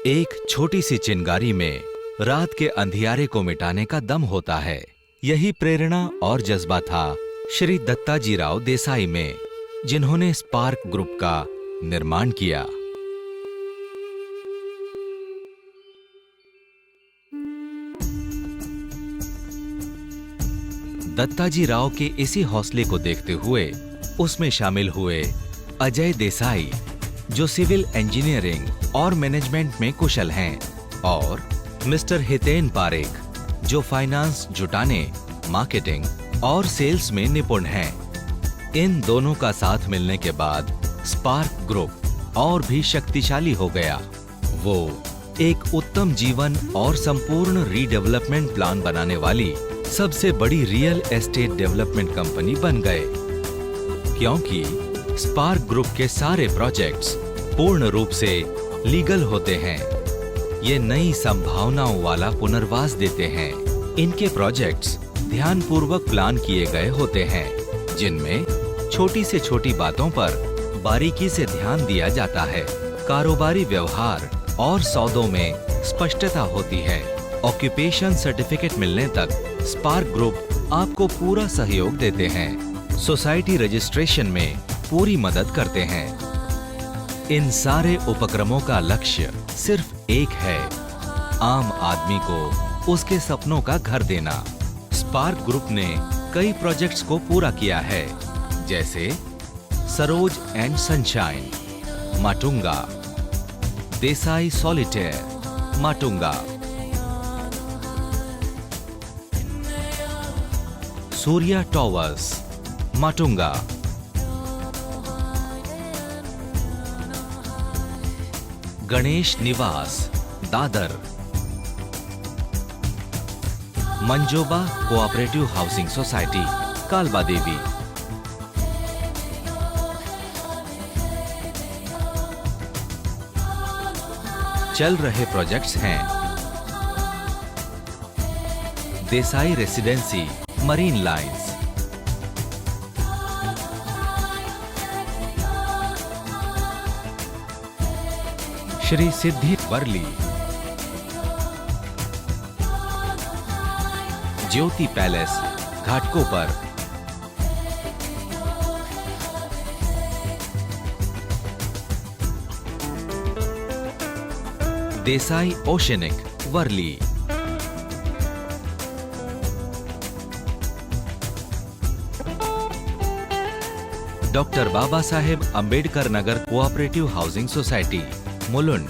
एक छोटी सी चिंगारी में रात के अंधियारे को मिटाने का दम होता है। यही प्रेरणा और जज्बा था श्री दत्ताजी राव देसाई में, जिन्होंने स्पार्क ग्रुप का निर्माण किया। दत्ताजी राव के इसी हौसले को देखते हुए उसमें शामिल हुए अजय देसाई, जो सिविल इंजीनियरिंग और मैनेजमेंट में कुशल हैं, और मिस्टर हितेन पारेख, जो फाइनेंस जुटाने, मार्केटिंग और सेल्स में निपुण हैं। इन दोनों का साथ मिलने के बाद स्पार्क ग्रुप और भी शक्तिशाली हो गया। वो एक उत्तम जीवन और संपूर्ण रीडेवलपमेंट प्लान बनाने वाली सबसे बड़ी रियल एस्टेट डेवलपमेंट कंपनी बन गए, क्योंकि स्पार्क ग्रुप के सारे प्रोजेक्ट्स पूर्ण रूप से लीगल होते हैं। ये नई संभावनाओं वाला पुनर्वास देते हैं। इनके प्रोजेक्ट्स ध्यानपूर्वक प्लान किए गए होते हैं, जिनमें छोटी से छोटी बातों पर बारीकी से ध्यान दिया जाता है। कारोबारी व्यवहार और सौदों में स्पष्टता होती है। ऑक्यूपेशन सर्टिफिकेट मिलने तक स्पार्क ग्रुप आपको पूरा सहयोग देते हैं। सोसाइटी रजिस्ट्रेशन में पूरी मदद करते हैं। इन सारे उपक्रमों का लक्ष्य सिर्फ एक है, आम आदमी को उसके सपनों का घर देना। स्पार्क ग्रुप ने कई प्रोजेक्ट्स को पूरा किया है, जैसे Saroj and Sunshine, Matunga, Desai Solitaire, Matunga, Surya Towers, Matunga, Ganesh Niwas, Dadar, Manjoba cooperative housing society, Kalbadevi, चल रहे प्रोजेक्ट्स हैं Desai Residency, Marine Lines, Shri Siddhi Worli, Jyoti Palace, Ghatkopar, Desai Oceanic, Worli, doctor Baba Saheb Ambedkar Nagar cooperative housing society, Mulund,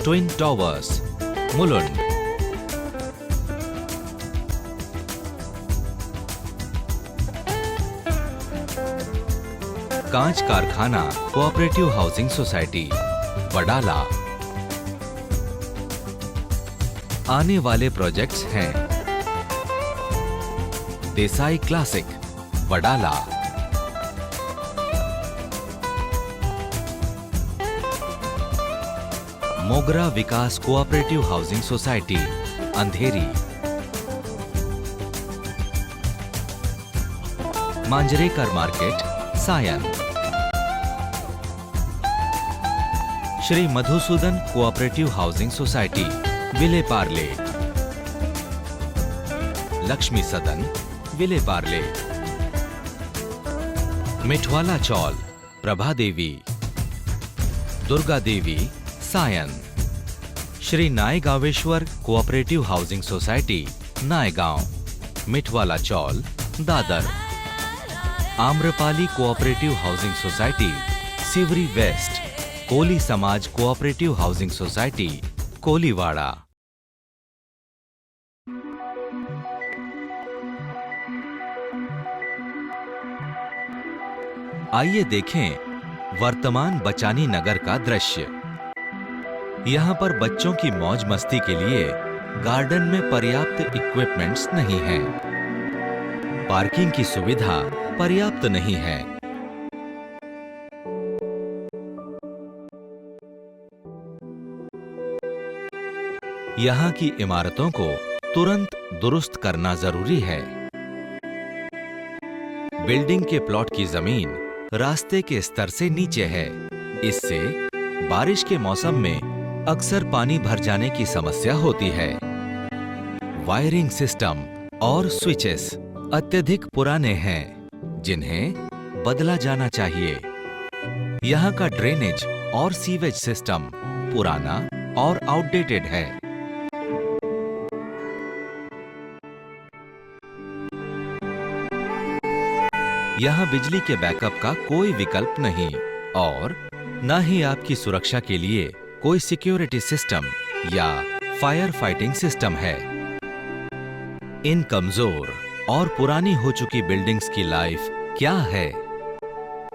Twin Towers, Mulund, Kanch Karkhana cooperative housing society, Wadala. आने वाले प्रोजेक्ट्स हैं Desai Classic, Wadala, Mogra Vikas cooperative housing society, Andheri, Manjrekar Market, Sion, Shri Madhusudan cooperative housing society, Vile Parle, Lakshmi Sadan, Vile Parle, Mithwala chawl, Prabhadevi, Durga Devi, Sion, Shri Naigaveshwar cooperative housing society, Naigaon, Mithwala chawl, Dadar, Amrapali cooperative housing society, Sewri west, Koli Samaj cooperative housing society, Koliwada. आइए देखें वर्तमान बचानी नगर का दृश्य। यहाँ पर बच्चों की मौज मस्ती के लिए गार्डन में पर्याप्त इक्विपमेंट्स नहीं हैं। पार्किंग की सुविधा पर्याप्त नहीं है। यहाँ की इमारतों को तुरंत दुरुस्त करना जरूरी है। बिल्डिंग के प्लॉट की जमीन रास्ते के स्तर से नीचे है, इससे बारिश के मौसम में अक्सर पानी भर जाने की समस्या होती है। वायरिंग सिस्टम और स्विचेस अत्यधिक पुराने हैं, जिन्हें बदला जाना चाहिए। यहाँ का ड्रेनेज और सीवेज सिस्टम पुराना और आउटडेटेड है। यहाँ बिजली के बैकअप का कोई विकल्प नहीं और न ही आपकी सुरक्षा के लिए कोई सिक्योरिटी सिस्टम या फायर फाइटिंग सिस्टम है। इन कमजोर और पुरानी हो चुकी बिल्डिंग्स की लाइफ क्या है?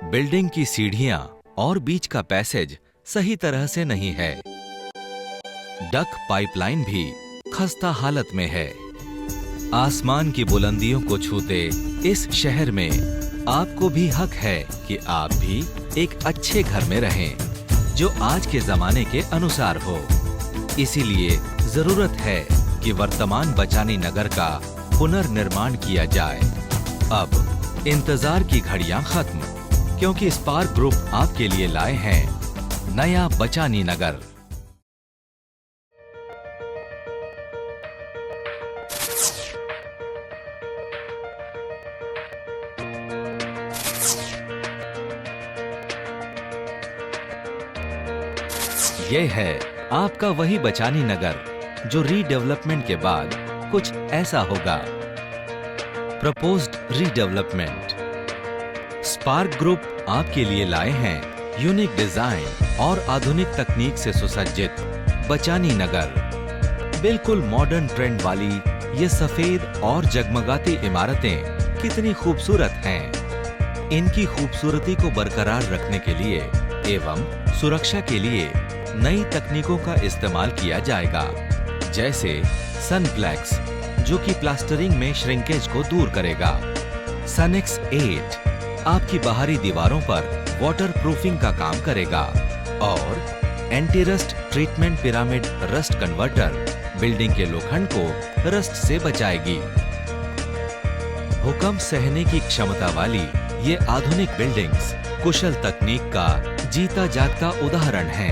बिल्डिंग की सीढ़ियां और बीच का पैसेज सही तरह से नहीं है। डक पाइपलाइन भी खस्ता हालत में है। आसमान की बुलंदियों को छूते इस शहर में आपको भी हक है कि आप भी एक अच्छे घर में रहें, जो आज के जमाने के अनुसार हो। इसीलिए जरूरत है कि वर्तमान बचानी नगर का पुनर्निर्माण किया जाए। अब इंतजार की घड़ियां खत्म, क्योंकि स्पार्क ग्रुप आपके लिए लाए हैं नया बचानी नगर। ये है आपका वही बचानी नगर, जो रीडेवलपमेंट के बाद कुछ ऐसा होगा। Proposed redevelopment. स्पार्क ग्रुप आपके लिए लाए हैं यूनिक डिजाइन और आधुनिक तकनीक से सुसज्जित बचानी नगर। बिल्कुल मॉडर्न ट्रेंड वाली ये सफेद और जगमगाती इमारतें कितनी खूबसूरत हैं। इनकी खूबसूरती को बरकरार रखने के लिए एवं सुरक्षा के लिए नई तकनीकों का इस्तेमाल किया जाएगा, जैसे सनफ्लेक्स, जो कि प्लास्टरिंग में श्रिंकेज को दूर करेगा। सनेक्स 8 आपकी बाहरी दीवारों पर वाटर प्रूफिंग का काम करेगा और anti rust treatment pyramid rust converter building के लोखंड को रस्ट से बचाएगी। भूकंप सहने की क्षमता वाली ये आधुनिक बिल्डिंग्स कुशल तकनीक का जीता जागता उदाहरण है।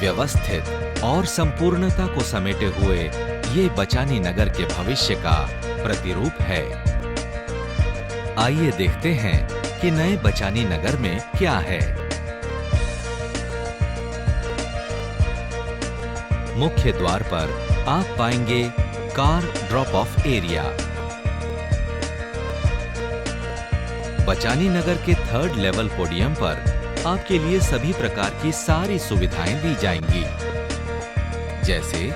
व्यवस्थित और संपूर्णता को समेटे हुए ये बचानी नगर के भविष्य का प्रतिरूप है। आइए देखते हैं कि नए बचानी नगर में क्या है। मुख्य द्वार पर आप पाएंगे कार ड्रॉप ऑफ एरिया। बचानी नगर के 3rd लेवल पोडियम पर आपके लिए सभी प्रकार की सारी सुविधाएं दी जाएंगी, जैसे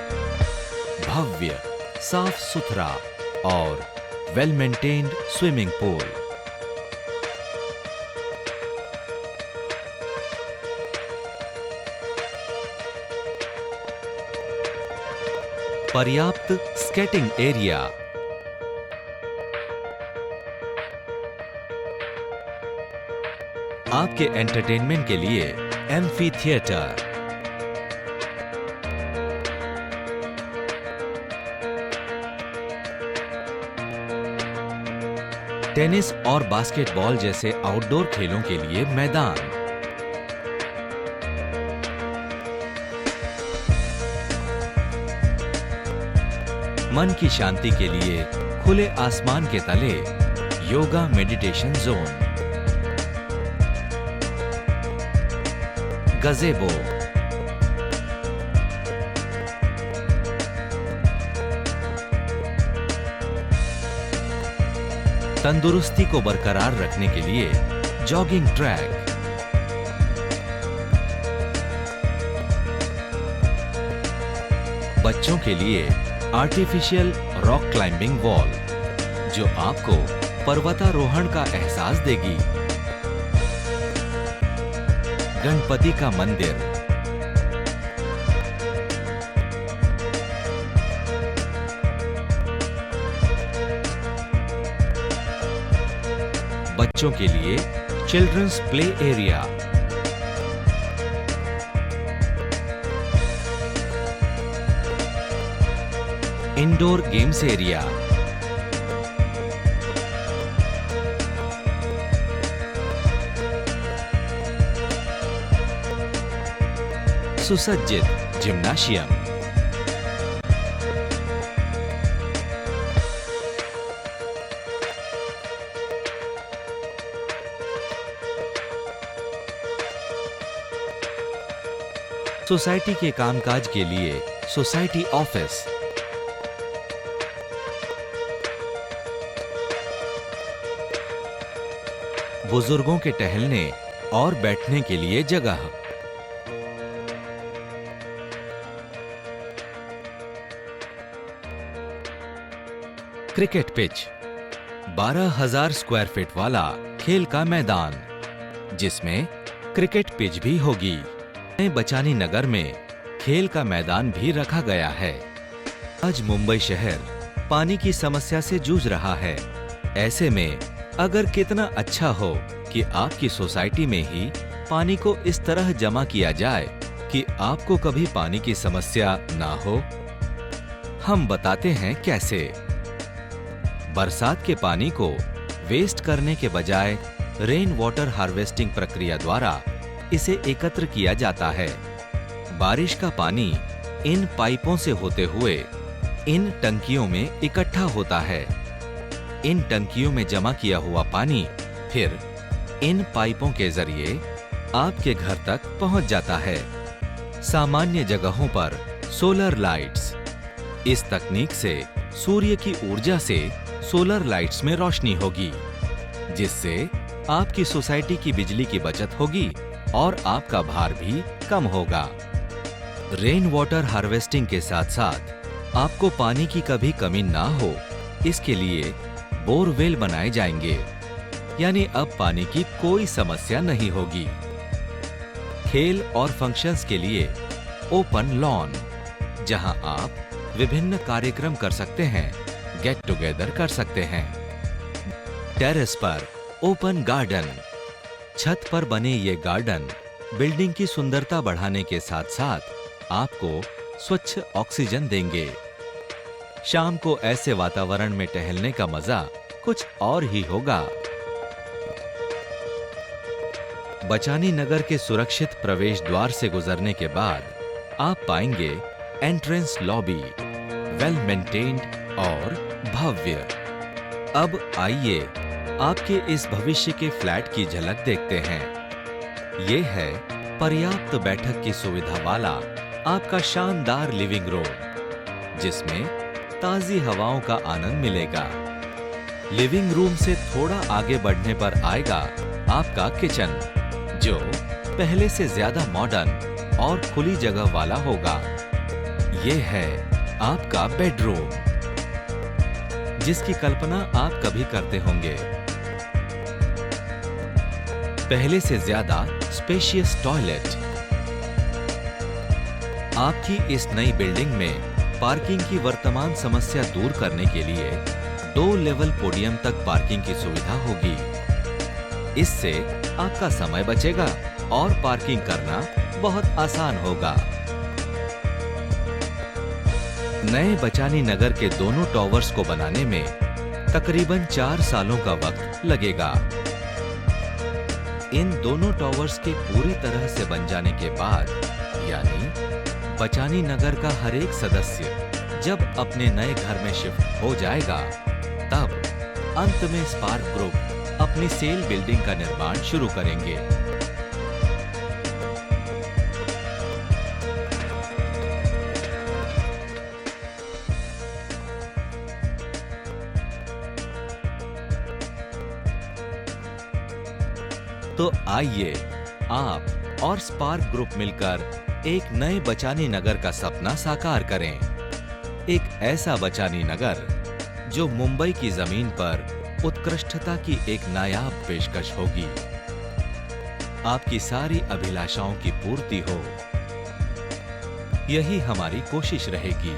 भव्य, साफ सुथरा और वेल मेंटेन्ड स्विमिंग पूल, पर्याप्त स्केटिंग एरिया, आपके एंटरटेनमेंट के लिए एम्फी थिएटर, टेनिस और बास्केटबॉल जैसे आउटडोर खेलों के लिए मैदान, मन की शांति के लिए खुले आसमान के तले योगा मेडिटेशन जोन, गज़ेबो, तंदुरुस्ती को बरकरार रखने के लिए जॉगिंग ट्रैक, बच्चों के लिए आर्टिफिशियल रॉक क्लाइंबिंग वॉल, जो आपको पर्वतारोहण का एहसास देगी, गणपति का मंदिर, बच्चों के लिए childrens play area, indoor games area, सुसज्जित जिम्नाशियम, सोसाइटी के कामकाज के लिए सोसाइटी ऑफिस, बुजुर्गों के टहलने और बैठने के लिए जगह, क्रिकेट पिच, 12,000 स्क्वायर फीट वाला खेल का मैदान, जिसमें क्रिकेट पिच भी होगी। बचानी नगर में खेल का मैदान भी रखा गया है। आज मुंबई शहर पानी की समस्या से जूझ रहा है। ऐसे में अगर कितना अच्छा हो कि आपकी सोसाइटी में ही पानी को इस तरह जमा किया जाए कि आपको कभी पानी की समस्या ना हो। हम बताते हैं कैसे। बरसात के पानी को वेस्ट करने के बजाय रेन वाटर हार्वेस्टिंग प्रक्रिया द्वारा इसे एकत्र किया जाता है। बारिश का पानी इन पाइपों से होते हुए इन टंकियों में इकट्ठा होता है। इन टंकियों में जमा किया हुआ पानी फिर इन पाइपों के जरिए आपके घर तक पहुंच जाता है। सामान्य जगहों पर सोलर लाइट्स। इस तकनीक से सूर्य की ऊर्जा से सोलर लाइट्स में रोशनी होगी, जिससे आपकी सोसाइटी की बिजली की बचत होगी और आपका भार भी कम होगा। रेन वाटर हार्वेस्टिंग के साथ साथ आपको पानी की कभी कमी ना हो, इसके लिए बोरवेल बनाए जाएंगे, यानी अब पानी की कोई समस्या नहीं होगी। खेल और फंक्शंस के लिए ओपन लॉन, जहां आप विभिन्न कार्यक्रम कर सकते हैं, गेट टुगेदर कर सकते हैं। टेरेस पर ओपन गार्डन। छत पर बने ये गार्डन बिल्डिंग की सुंदरता बढ़ाने के साथ साथ आपको स्वच्छ ऑक्सीजन देंगे। शाम को ऐसे वातावरण में टहलने का मजा कुछ और ही होगा। बचानी नगर के सुरक्षित प्रवेश द्वार से गुजरने के बाद आप पाएंगे एंट्रेंस लॉबी, वेल मेंटेन्ड और भव्य। अब आइए आपके इस भविष्य के फ्लैट की झलक देखते हैं। ये है पर्याप्त बैठक की सुविधा वाला आपका शानदार लिविंग रूम, जिसमें ताजी हवाओं का आनंद मिलेगा। लिविंग रूम से थोड़ा आगे बढ़ने पर आएगा आपका किचन, जो पहले से ज्यादा मॉडर्न और खुली जगह वाला होगा। ये है आपका बेडरूम, जिसकी कल्पना आप कभी करते होंगे। पहले से ज्यादा स्पेशियस टॉयलेट। आपकी इस नई बिल्डिंग में पार्किंग की वर्तमान समस्या दूर करने के लिए 2 लेवल पोडियम तक पार्किंग की सुविधा होगी। इससे आपका समय बचेगा और पार्किंग करना बहुत आसान होगा। नए बचानी नगर के दोनों टॉवर्स को बनाने में तकरीबन 4 सालों का वक्त लगेगा। इन दोनों टॉवर्स के पूरी तरह से बन जाने के बाद, यानी बचानी नगर का हर एक सदस्य जब अपने नए घर में शिफ्ट हो जाएगा, तब अंत में स्पार्क ग्रुप अपनी सेल बिल्डिंग का निर्माण शुरू करेंगे। तो आइए आप और स्पार्क ग्रुप मिलकर एक नए बचानी नगर का सपना साकार करें। एक ऐसा बचानी नगर जो मुंबई की जमीन पर उत्कृष्टता की एक नायाब पेशकश होगी। आपकी सारी अभिलाषाओं की पूर्ति हो, यही हमारी कोशिश रहेगी।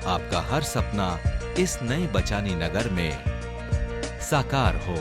आपका हर सपना इस नए बचानी नगर में साकार हो।